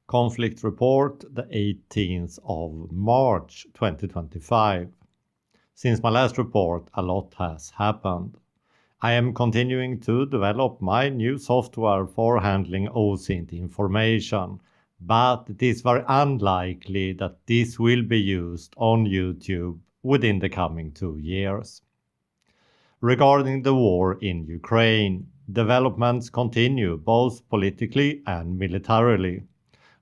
Conflict report, the 18th of March 2025. Since my last report, a lot has happened. I am continuing to develop my new software for handling OSINT information, but it is very unlikely that this will be used on YouTube within the coming 2 years. Regarding the war in Ukraine, developments continue both politically and militarily.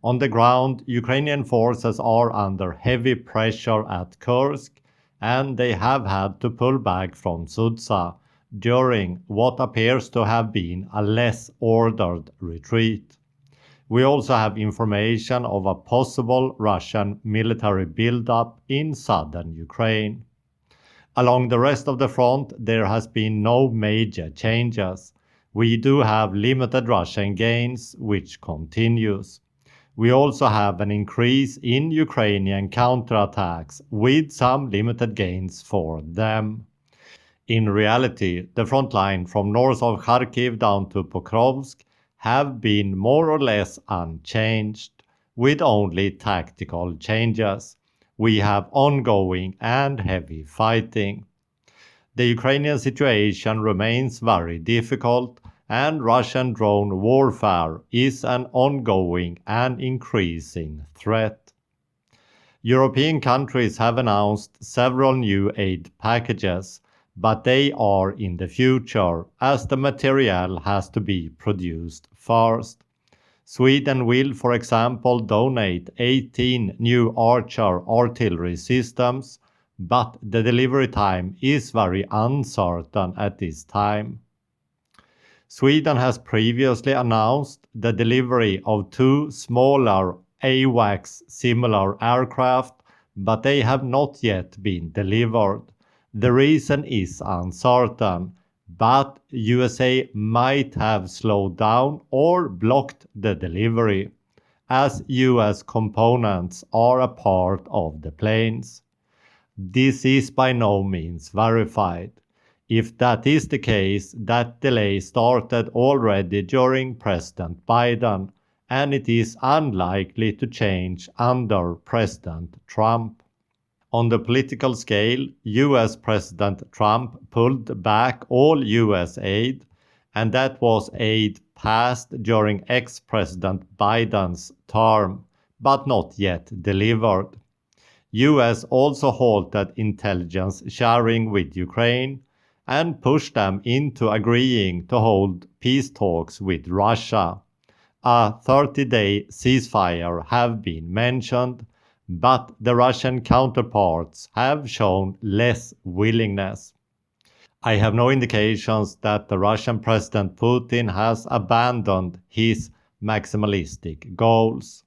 On the ground, Ukrainian forces are under heavy pressure at Kursk, and they have had to pull back from Sudzha during what appears to have been a less ordered retreat. We also have information of a possible Russian military buildup in southern Ukraine. Along the rest of the front, there has been no major changes. We do have limited Russian gains, which continues. We also have an increase in Ukrainian counterattacks with some limited gains for them. In reality, the front line from north of Kharkiv down to Pokrovsk have been more or less unchanged, with only tactical changes. We have ongoing and heavy fighting. The Ukrainian situation remains very difficult, and Russian drone warfare is an ongoing and increasing threat. European countries have announced several new aid packages, but they are in the future, as the material has to be produced first. Sweden will, for example, donate 18 new Archer artillery systems, but the delivery time is very uncertain at this time. Sweden has previously announced the delivery of 2 smaller AWACS similar aircraft, but they have not yet been delivered. The reason is uncertain, but USA might have slowed down or blocked the delivery, as US components are a part of the planes. This is by no means verified. If that is the case, that delay started already during President Biden, and it is unlikely to change under President Trump. On the political scale, US President Trump pulled back all US aid, and that was aid passed during ex-President Biden's term, but not yet delivered. US also halted intelligence sharing with Ukraine and pushed them into agreeing to hold peace talks with Russia. A 30-day ceasefire have been mentioned, but the Russian counterparts have shown less willingness. I have no indications that the Russian President Putin has abandoned his maximalistic goals.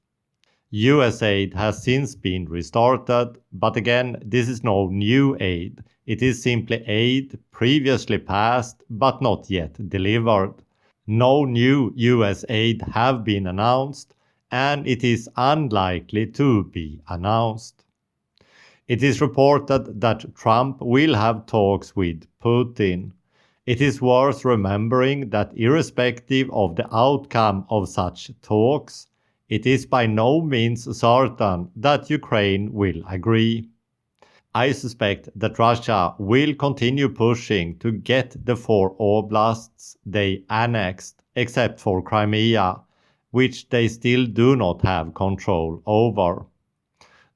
US aid has since been restarted, but again, this is no new aid. It is simply aid previously passed but not yet delivered. No new US aid have been announced, and it is unlikely to be announced. It is reported that Trump will have talks with Putin. It is worth remembering that irrespective of the outcome of such talks, it is by no means certain that Ukraine will agree. I suspect that Russia will continue pushing to get the 4 oblasts they annexed, except for Crimea, which they still do not have control over.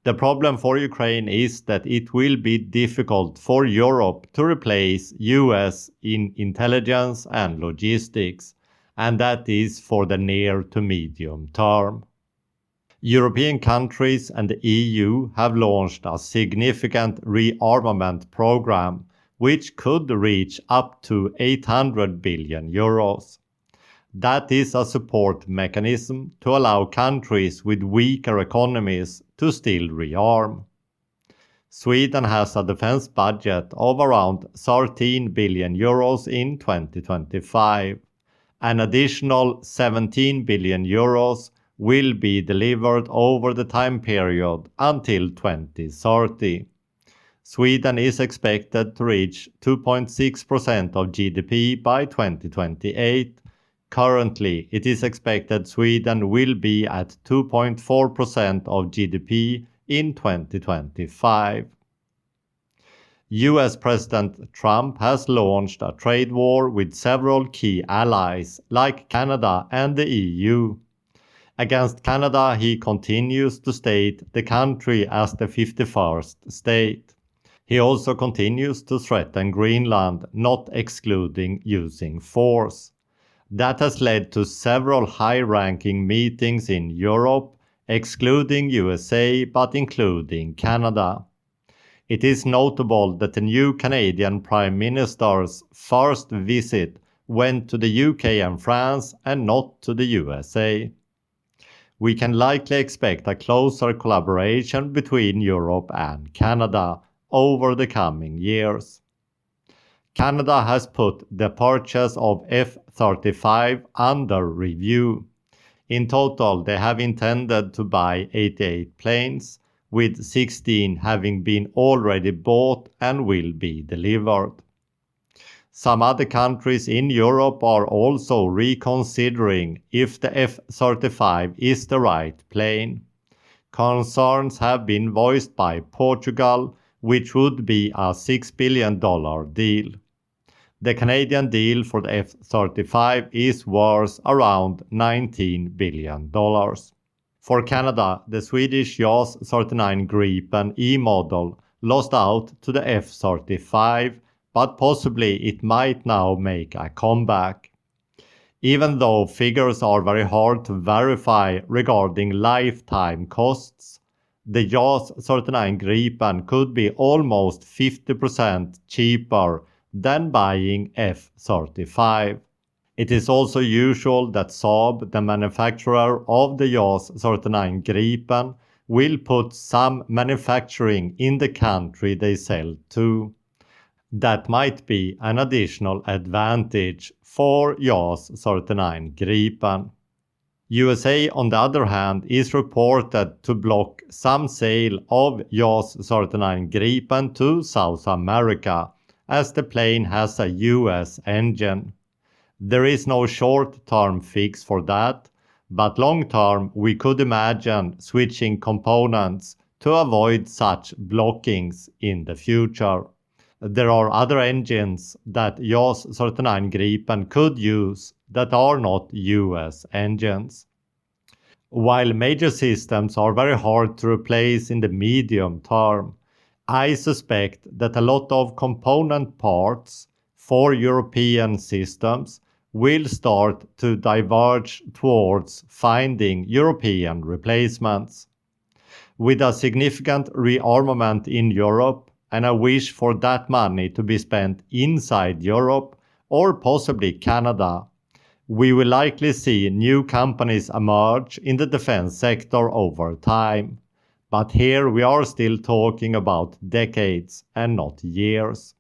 The problem for Ukraine is that it will be difficult for Europe to replace US in intelligence and logistics, and that is for the near to medium term. European countries and the EU have launched a significant rearmament program which could reach up to 800 billion euros. That is a support mechanism to allow countries with weaker economies to still rearm. Sweden has a defense budget of around 13 billion euros in 2025. An additional 17 billion euros will be delivered over the time period until 2030. Sweden is expected to reach 2.6% of GDP by 2028, Currently, it is expected Sweden will be at 2.4% of GDP in 2025. US President Trump has launched a trade war with several key allies like Canada and the EU. Against Canada, he continues to state the country as the 51st state. He also continues to threaten Greenland, not excluding using force. That has led to several high-ranking meetings in Europe, excluding USA but including Canada. It is notable that the new Canadian Prime Minister's first visit went to the UK and France and not to the USA. We can likely expect a closer collaboration between Europe and Canada over the coming years. Canada has put the purchase of F-35 under review. In total, they have intended to buy 88 planes, with 16 having been already bought and will be delivered. Some other countries in Europe are also reconsidering if the F-35 is the right plane. Concerns have been voiced by Portugal, which would be a $6 billion deal. The Canadian deal for the F-35 is worth around $19 billion. For Canada, the Swedish JAS 39 Gripen E model lost out to the F-35, but possibly it might now make a comeback. Even though figures are very hard to verify regarding lifetime costs, the JAS 39 Gripen could be almost 50% cheaper than buying F-35. It is also usual that Saab, the manufacturer of the JAS 39 Gripen, will put some manufacturing in the country they sell to. That might be an additional advantage for JAS 39 Gripen. USA, on the other hand, is reported to block some sale of JAS 39 Gripen to South America, as the plane has a US engine. There is no short-term fix for that, but long-term we could imagine switching components to avoid such blockings in the future. There are other engines that JAS 39 Gripen could use that are not US engines. While major systems are very hard to replace in the medium term, I suspect that a lot of component parts for European systems will start to diverge towards finding European replacements. With a significant rearmament in Europe and a wish for that money to be spent inside Europe or possibly Canada, we will likely see new companies emerge in the defense sector over time. But here we are still talking about decades and not years.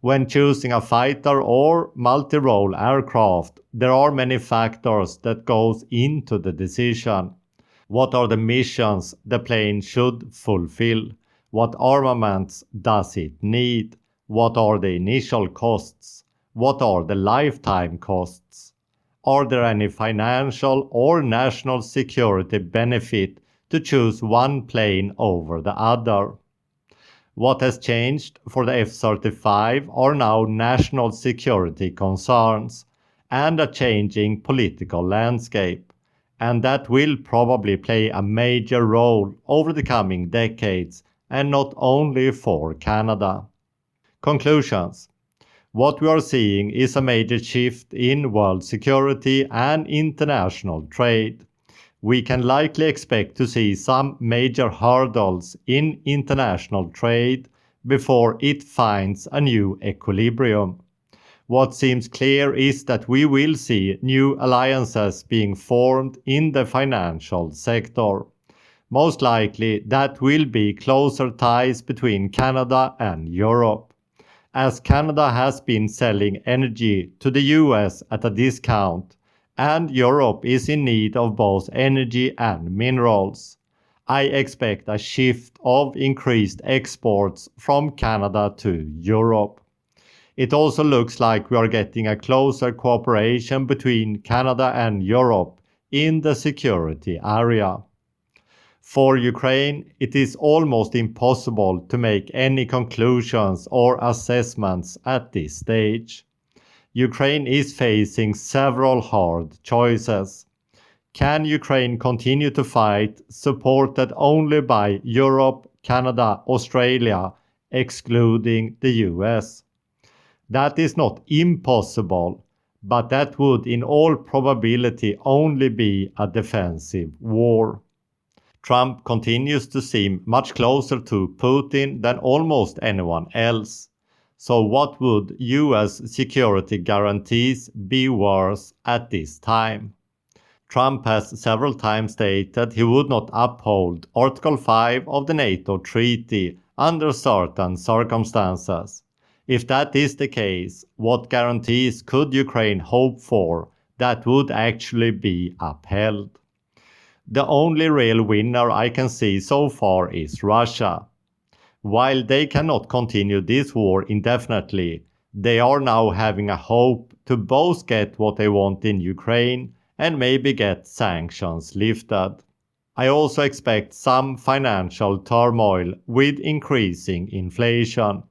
When choosing a fighter or multi-role aircraft, there are many factors that goes into the decision. What are the missions the plane should fulfill? What armaments does it need? What are the initial costs? What are the lifetime costs? Are there any financial or national security benefit to choose one plane over the other? What has changed for the F-35 are now national security concerns and a changing political landscape, and that will probably play a major role over the coming decades, and not only for Canada. Conclusions. What we are seeing is a major shift in world security and international trade. We can likely expect to see some major hurdles in international trade before it finds a new equilibrium. What seems clear is that we will see new alliances being formed in the financial sector. Most likely that will be closer ties between Canada and Europe, as Canada has been selling energy to the US at a discount, and Europe is in need of both energy and minerals. I expect a shift of increased exports from Canada to Europe. It also looks like we are getting a closer cooperation between Canada and Europe in the security area. For Ukraine, it is almost impossible to make any conclusions or assessments at this stage. Ukraine is facing several hard choices. Can Ukraine continue to fight, supported only by Europe, Canada, Australia, excluding the US? That is not impossible, but that would in all probability only be a defensive war. Trump continues to seem much closer to Putin than almost anyone else. So what would US security guarantees be worth at this time? Trump has several times stated he would not uphold Article 5 of the NATO treaty under certain circumstances. If that is the case, what guarantees could Ukraine hope for that would actually be upheld? The only real winner I can see so far is Russia. While they cannot continue this war indefinitely, they are now having a hope to both get what they want in Ukraine and maybe get sanctions lifted. I also expect some financial turmoil with increasing inflation.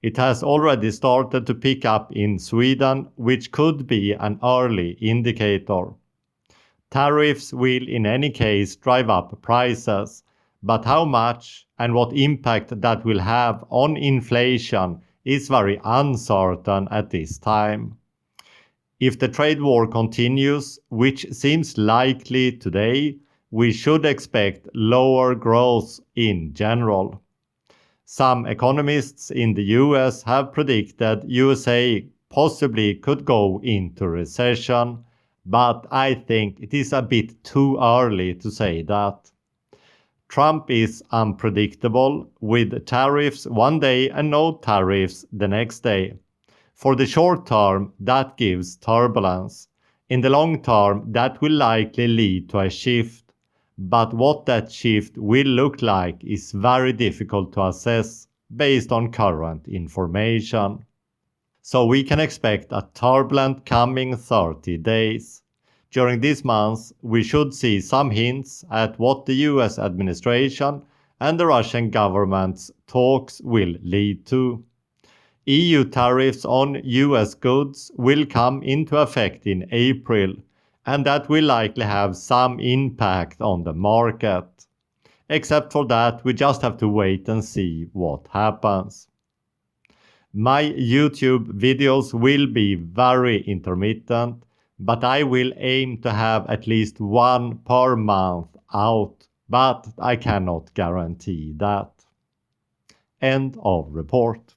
It has already started to pick up in Sweden, which could be an early indicator. Tariffs will in any case drive up prices, but how much and what impact that will have on inflation is very uncertain at this time. If the trade war continues, which seems likely today, we should expect lower growth in general. Some economists in the US have predicted USA possibly could go into recession, but I think it is a bit too early to say that. Trump is unpredictable, with tariffs one day and no tariffs the next day. For the short term, that gives turbulence. In the long term, that will likely lead to a shift. But what that shift will look like is very difficult to assess based on current information. So we can expect a turbulent coming 30 days. During this month, we should see some hints at what the US administration and the Russian government's talks will lead to. EU tariffs on US goods will come into effect in April, and that will likely have some impact on the market. Except for that, we just have to wait and see what happens. My YouTube videos will be very intermittent, but I will aim to have at least one per month out, but I cannot guarantee that. End of report.